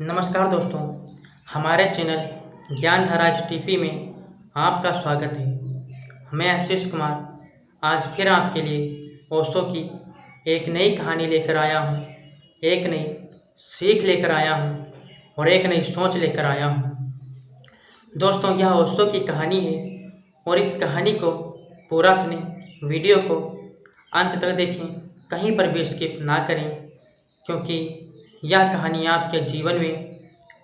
नमस्कार दोस्तों, हमारे चैनल ज्ञानधारा एसटीपी में आपका स्वागत है। मैं आशीष कुमार आज फिर आपके लिए ओशो की एक नई कहानी लेकर आया हूँ, एक नई सीख लेकर आया हूँ और एक नई सोच लेकर आया हूँ। दोस्तों, यह ओशो की कहानी है और इस कहानी को पूरा सुने, वीडियो को अंत तक देखें, कहीं पर भी स्किप ना करें, क्योंकि यह कहानी आपके जीवन में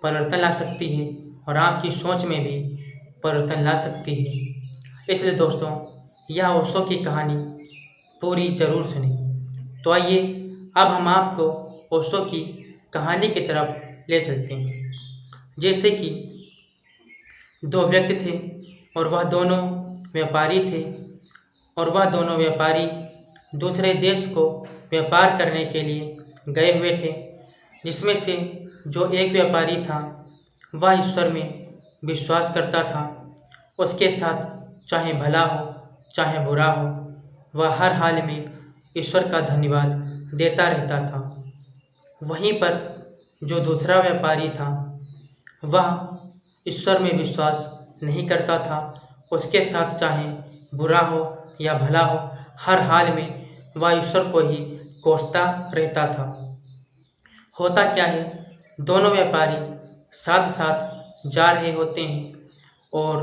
परिवर्तन ला सकती है और आपकी सोच में भी परिवर्तन ला सकती है। इसलिए दोस्तों, यह ओशो की कहानी पूरी ज़रूर सुनें। तो आइए अब हम आपको ओशो की कहानी की तरफ ले चलते हैं। जैसे कि दो व्यक्ति थे और वह दोनों व्यापारी थे और वह दोनों व्यापारी दूसरे देश को व्यापार करने के लिए गए हुए थे, जिसमें से जो एक व्यापारी था वह ईश्वर में विश्वास करता था। उसके साथ चाहे भला हो चाहे बुरा हो, वह हर हाल में ईश्वर का धन्यवाद देता रहता था। वहीं पर जो दूसरा व्यापारी था वह ईश्वर में विश्वास नहीं करता था। उसके साथ चाहे बुरा हो या भला हो, हर हाल में वह ईश्वर को ही कोसता रहता था। होता क्या है, दोनों व्यापारी साथ साथ जा रहे होते हैं और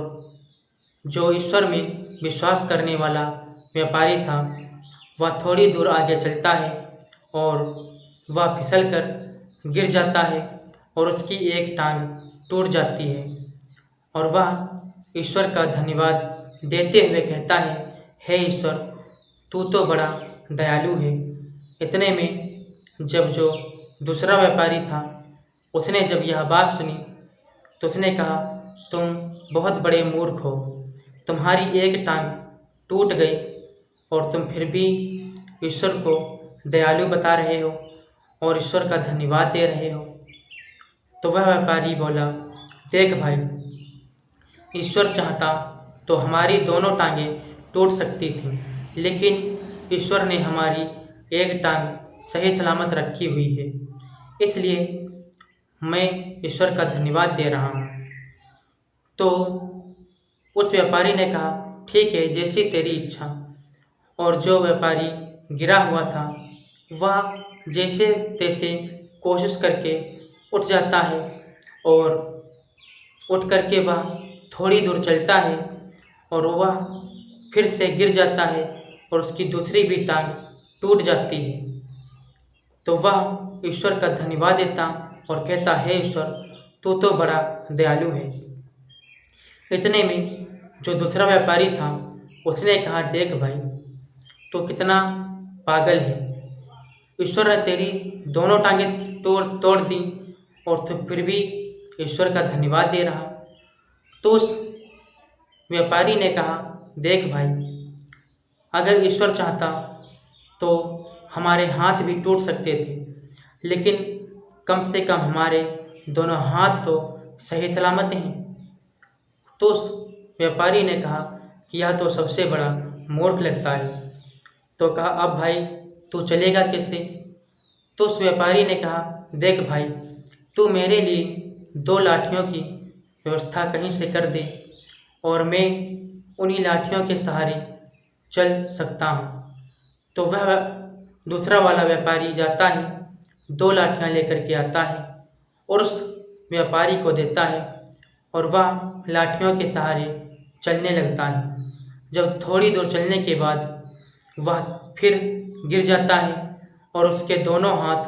जो ईश्वर में विश्वास करने वाला व्यापारी था वह थोड़ी दूर आगे चलता है और वह फिसल कर गिर जाता है और उसकी एक टांग टूट जाती है और वह ईश्वर का धन्यवाद देते हुए कहता है, हे ईश्वर, तू तो बड़ा दयालु है। इतने में जब जो दूसरा व्यापारी था उसने जब यह बात सुनी तो उसने कहा, तुम बहुत बड़े मूर्ख हो, तुम्हारी एक टांग टूट गई और तुम फिर भी ईश्वर को दयालु बता रहे हो और ईश्वर का धन्यवाद दे रहे हो। तो वह व्यापारी बोला, देख भाई, ईश्वर चाहता तो हमारी दोनों टांगें टूट सकती थीं, लेकिन ईश्वर ने हमारी एक टांग सही सलामत रखी हुई है, इसलिए मैं ईश्वर का धन्यवाद दे रहा हूँ। तो उस व्यापारी ने कहा, ठीक है, जैसी तेरी इच्छा। और जो व्यापारी गिरा हुआ था वह जैसे तैसे कोशिश करके उठ जाता है और उठ करके वह थोड़ी दूर चलता है और वह फिर से गिर जाता है और उसकी दूसरी भी टांग टूट जाती है। तो वह ईश्वर का धन्यवाद देता और कहता, हे ईश्वर, तू तो बड़ा दयालु है। इतने में जो दूसरा व्यापारी था उसने कहा, देख भाई, तू कितना पागल है। ईश्वर ने तेरी दोनों टांगें तोड़ दी और तू फिर भी ईश्वर का धन्यवाद दे रहा। तो उस व्यापारी ने कहा, देख भाई, अगर ईश्वर चाहता तो हमारे हाथ भी टूट सकते थे, लेकिन कम से कम हमारे दोनों हाथ तो सही सलामत हैं। तो उस व्यापारी ने कहा कि यह तो सबसे बड़ा मूर्ख लगता है। तो कहा, अब भाई तू चलेगा कैसे? तो उस व्यापारी ने कहा, देख भाई, तू मेरे लिए 2 लाठियों की व्यवस्था कहीं से कर दे और मैं उन्हीं लाठियों के सहारे चल सकता हूँ। तो वह दूसरा वाला व्यापारी जाता है, 2 लाठियाँ लेकर के आता है और उस व्यापारी को देता है और वह लाठियों के सहारे चलने लगता है। जब थोड़ी दूर चलने के बाद वह फिर गिर जाता है और उसके दोनों हाथ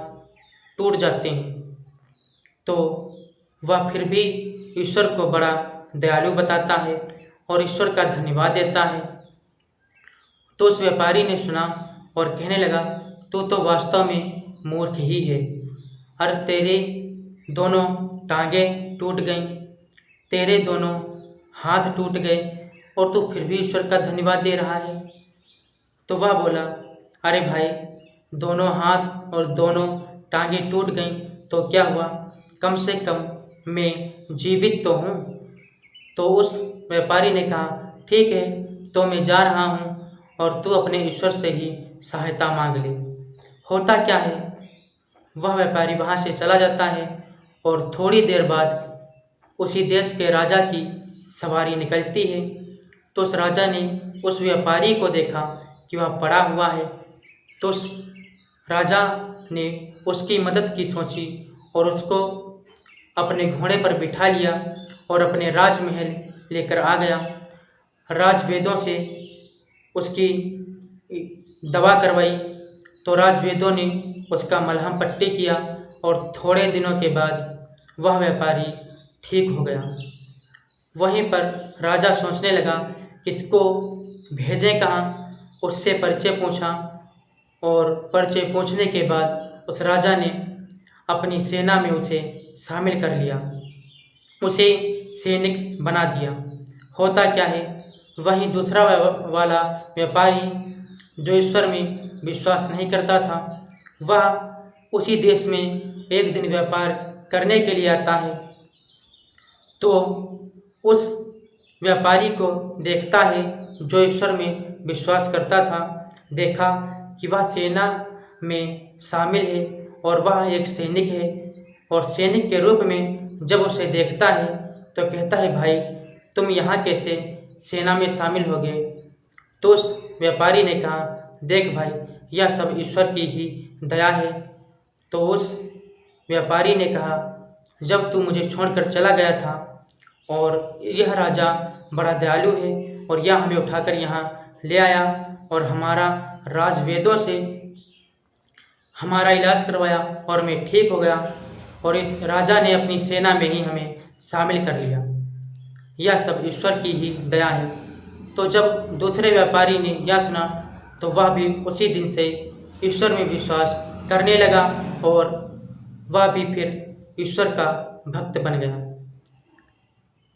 टूट जाते हैं। तो वह फिर भी ईश्वर को बड़ा दयालु बताता है और ईश्वर का धन्यवाद देता है। तो उस व्यापारी ने सुना और कहने लगा, तू तो वास्तव में मूर्ख ही है। अरे तेरे दोनों टांगें टूट गईं, तेरे दोनों हाथ टूट गए और तू फिर भी ईश्वर का धन्यवाद दे रहा है। तो वह बोला, अरे भाई, दोनों हाथ और दोनों टांगें टूट गईं तो क्या हुआ, कम से कम मैं जीवित तो हूँ। तो उस व्यापारी ने कहा, ठीक है, तो मैं जा रहा हूँ और तू अपने ईश्वर से ही सहायता मांग ले। होता क्या है, वह व्यापारी वहाँ से चला जाता है और थोड़ी देर बाद उसी देश के राजा की सवारी निकलती है। तो उस राजा ने उस व्यापारी को देखा कि वह पड़ा हुआ है, तो उस राजा ने उसकी मदद की सोची और उसको अपने घोड़े पर बिठा लिया और अपने राजमहल लेकर आ गया। राजवेदों से उसकी दवा करवाई, तो राजवेदों ने उसका मलहम पट्टी किया और थोड़े दिनों के बाद वह व्यापारी ठीक हो गया। वहीं पर राजा सोचने लगा कि इसको भेजें कहाँ। उससे परिचय पूछा और परिचय पूछने के बाद उस राजा ने अपनी सेना में उसे शामिल कर लिया, उसे सैनिक बना दिया। होता क्या है, वहीं दूसरा वाला व्यापारी जो ईश्वर में विश्वास नहीं करता था, वह उसी देश में एक दिन व्यापार करने के लिए आता है। तो उस व्यापारी को देखता है जो ईश्वर में विश्वास करता था, देखा कि वह सेना में शामिल है और वह एक सैनिक है, और सैनिक के रूप में जब उसे देखता है तो कहता है, भाई तुम यहाँ कैसे सेना में शामिल हो गए। तो उस व्यापारी ने कहा, देख भाई, यह सब ईश्वर की ही दया है। तो उस व्यापारी ने कहा, जब तू मुझे छोड़कर चला गया था और यह राजा बड़ा दयालु है और यह हमें उठाकर यहाँ ले आया और हमारा राजवेदों से हमारा इलाज करवाया और मैं ठीक हो गया, और इस राजा ने अपनी सेना में ही हमें शामिल कर लिया। यह सब ईश्वर की ही दया है। तो जब दूसरे व्यापारी ने यह सुना तो वह भी उसी दिन से ईश्वर में विश्वास करने लगा और वह भी फिर ईश्वर का भक्त बन गया।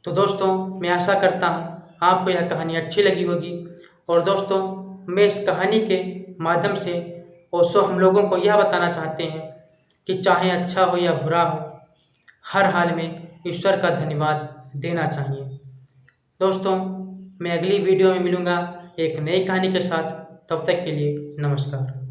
तो दोस्तों, मैं आशा करता हूँ आपको यह कहानी अच्छी लगी होगी। और दोस्तों, मैं इस कहानी के माध्यम से ओशो हम लोगों को यह बताना चाहते हैं कि चाहे अच्छा हो या बुरा हो, हर हाल में ईश्वर का धन्यवाद देना चाहिए। दोस्तों, मैं अगली वीडियो में मिलूँगा एक नई कहानी के साथ। तब तक के लिए नमस्कार।